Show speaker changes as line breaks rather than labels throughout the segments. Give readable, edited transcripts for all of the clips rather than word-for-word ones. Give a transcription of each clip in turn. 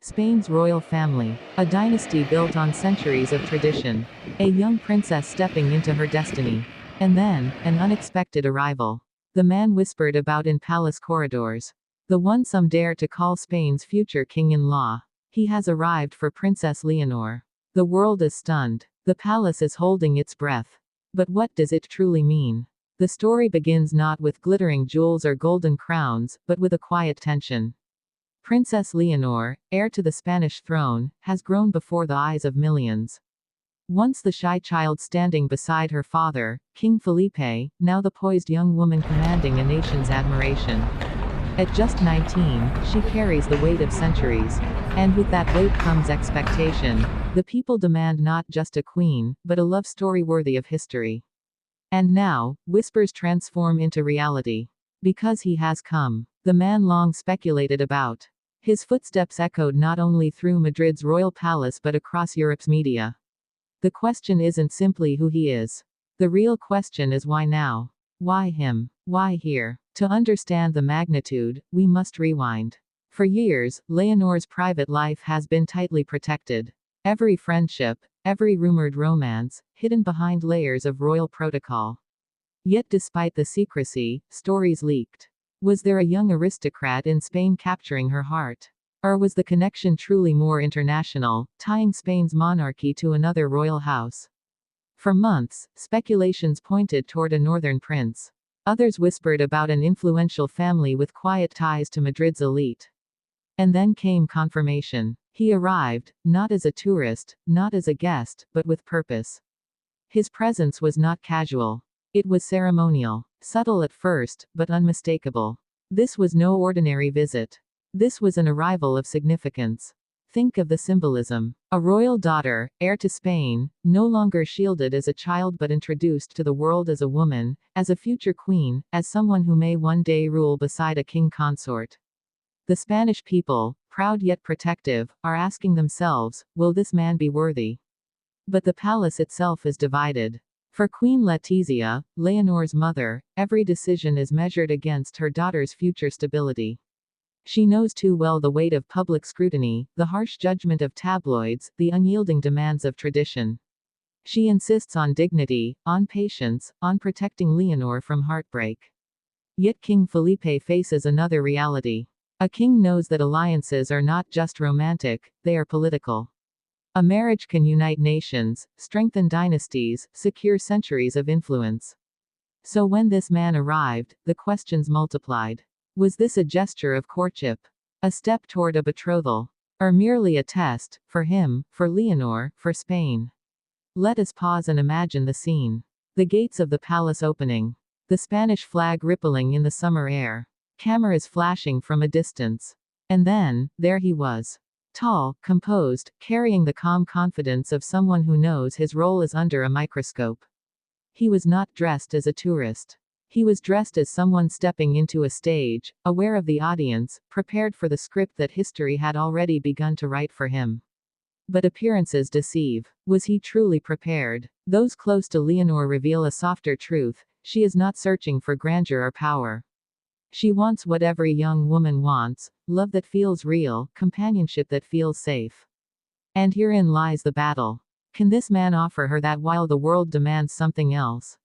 Spain's royal family, a dynasty built on centuries of tradition. A young princess stepping into her destiny. And then, an unexpected arrival. The man whispered about in palace corridors. The one some dare to call Spain's future king-in-law. He has arrived for Princess Leonor. The world is stunned. The palace is holding its breath. But what does it truly mean? The story begins not with glittering jewels or golden crowns, but with a quiet tension. Princess Leonor, heir to the Spanish throne, has grown before the eyes of millions. Once the shy child standing beside her father, King Felipe, now the poised young woman commanding a nation's admiration. At just 19, she carries the weight of centuries. And with that weight comes expectation. The people demand not just a queen, but a love story worthy of history. And now, whispers transform into reality. Because he has come. The man long speculated about. His footsteps echoed not only through Madrid's royal palace but across Europe's media. The question isn't simply who he is. The real question is why now? Why him? Why here? To understand the magnitude, we must rewind. For years, Leonor's private life has been tightly protected. Every friendship, every rumored romance, hidden behind layers of royal protocol. Yet despite the secrecy, stories leaked. Was there a young aristocrat in Spain capturing her heart? Or was the connection truly more international, tying Spain's monarchy to another royal house? For months, speculations pointed toward a northern prince. Others whispered about an influential family with quiet ties to Madrid's elite. And then came confirmation. He arrived, not as a tourist, not as a guest, but with purpose. His presence was not casual. It was ceremonial. Subtle at first, but unmistakable. This was no ordinary visit. This was an arrival of significance. Think of the symbolism. A royal daughter, heir to Spain, no longer shielded as a child but introduced to the world as a woman, as a future queen, as someone who may one day rule beside a king consort. The Spanish people, proud yet protective, are asking themselves, will this man be worthy? But the palace itself is divided. For Queen Letizia, Leonor's mother, every decision is measured against her daughter's future stability. She knows too well the weight of public scrutiny, the harsh judgment of tabloids, the unyielding demands of tradition. She insists on dignity, on patience, on protecting Leonor from heartbreak. Yet King Felipe faces another reality. A king knows that alliances are not just romantic, they are political. A marriage can unite nations, strengthen dynasties, secure centuries of influence. So when this man arrived, the questions multiplied. Was this a gesture of courtship? A step toward a betrothal? Or merely a test, for him, for Leonor, for Spain? Let us pause and imagine the scene. The gates of the palace opening. The Spanish flag rippling in the summer air. Cameras flashing from a distance. And then, there he was. Tall, composed, carrying the calm confidence of someone who knows his role is under a microscope. He was not dressed as a tourist. He was dressed as someone stepping into a stage, aware of the audience, prepared for the script that history had already begun to write for him. But appearances deceive. Was he truly prepared? Those close to Leonor reveal a softer truth. She is not searching for grandeur or power. She wants what every young woman wants, love that feels real, companionship that feels safe. And herein lies the battle. Can this man offer her that while the world demands something else?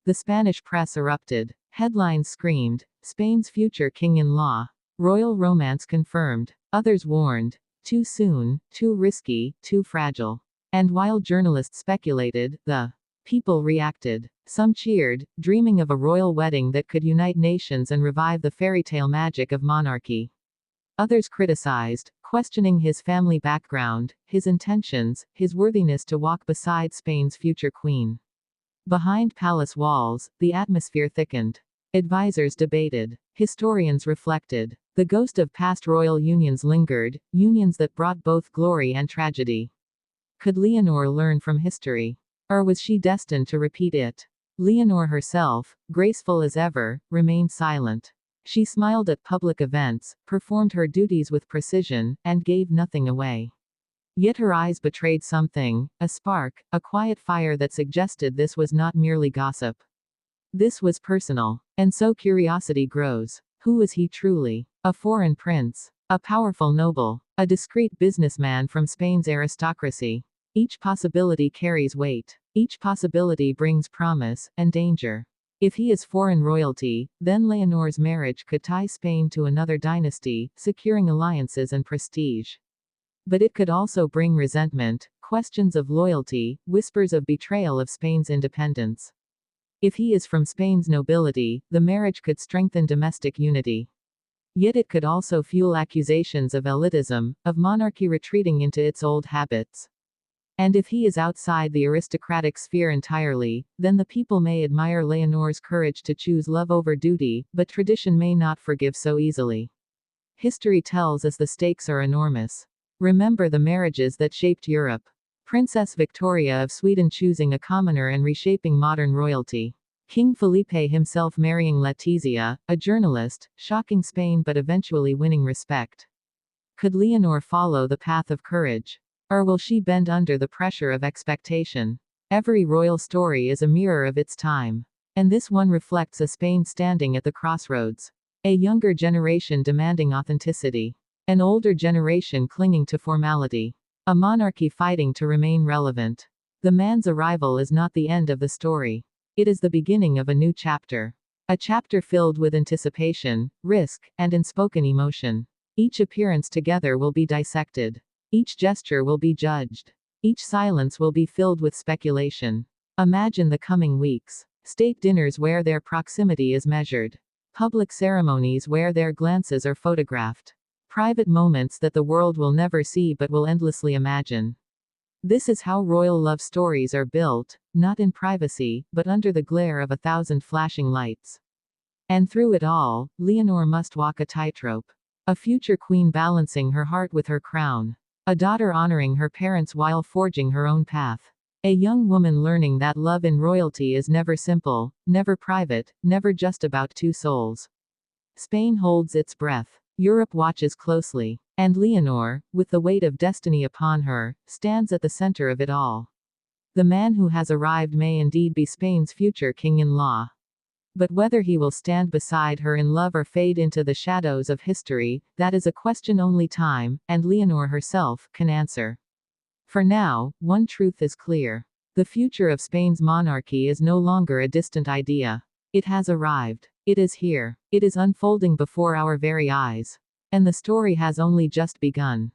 The Spanish press erupted. Headlines screamed, Spain's future king-in-law. Royal romance confirmed. Others warned. Too soon, too risky, too fragile. And while journalists speculated, the people reacted. Some cheered, dreaming of a royal wedding that could unite nations and revive the fairy tale magic of monarchy. Others criticized, questioning his family background, his intentions, his worthiness to walk beside Spain's future queen. Behind palace walls, the atmosphere thickened. Advisors debated. Historians reflected. The ghost of past royal unions lingered, unions that brought both glory and tragedy. Could Leonor learn from history? Or was she destined to repeat it? Leonor herself, graceful as ever, remained silent. She smiled at public events, performed her duties with precision, and gave nothing away. Yet her eyes betrayed something, a spark, a quiet fire that suggested this was not merely gossip. This was personal. And so curiosity grows. Who was he truly? A foreign prince? a powerful noble, a discreet businessman from Spain's aristocracy. Each possibility carries weight. Each possibility brings promise and danger. If he is foreign royalty, then Leonor's marriage could tie Spain to another dynasty, securing alliances and prestige. But it could also bring resentment, questions of loyalty, whispers of betrayal of Spain's independence. If he is from Spain's nobility, the marriage could strengthen domestic unity. Yet it could also fuel accusations of elitism, of monarchy retreating into its old habits. And if he is outside the aristocratic sphere entirely, then the people may admire Leonor's courage to choose love over duty, but tradition may not forgive so easily. History tells us the stakes are enormous. Remember the marriages that shaped Europe. Princess Victoria of Sweden choosing a commoner and reshaping modern royalty. King Felipe himself marrying Letizia, a journalist, shocking Spain but eventually winning respect. Could Leonor follow the path of courage? Or will she bend under the pressure of expectation? Every royal story is a mirror of its time. And this one reflects a Spain standing at the crossroads. A younger generation demanding authenticity. An older generation clinging to formality. A monarchy fighting to remain relevant. The man's arrival is not the end of the story. It is the beginning of a new chapter. A chapter filled with anticipation, risk, and unspoken emotion. Each appearance together will be dissected. Each gesture will be judged. Each silence will be filled with speculation. Imagine the coming weeks. State dinners where their proximity is measured. Public ceremonies where their glances are photographed. Private moments that the world will never see but will endlessly imagine. This is how royal love stories are built, not in privacy, but under the glare of 1,000 flashing lights. And through it all, Leonor must walk a tightrope. A future queen balancing her heart with her crown. A daughter honoring her parents while forging her own path. A young woman learning that love in royalty is never simple, never private, never just about two souls. Spain holds its breath. Europe watches closely. And Leonor, with the weight of destiny upon her, stands at the center of it all. The man who has arrived may indeed be Spain's future king-in-law. But whether he will stand beside her in love or fade into the shadows of history, that is a question only time, and Leonor herself, can answer. For now, one truth is clear. The future of Spain's monarchy is no longer a distant idea. It has arrived. It is here. It is unfolding before our very eyes. And the story has only just begun.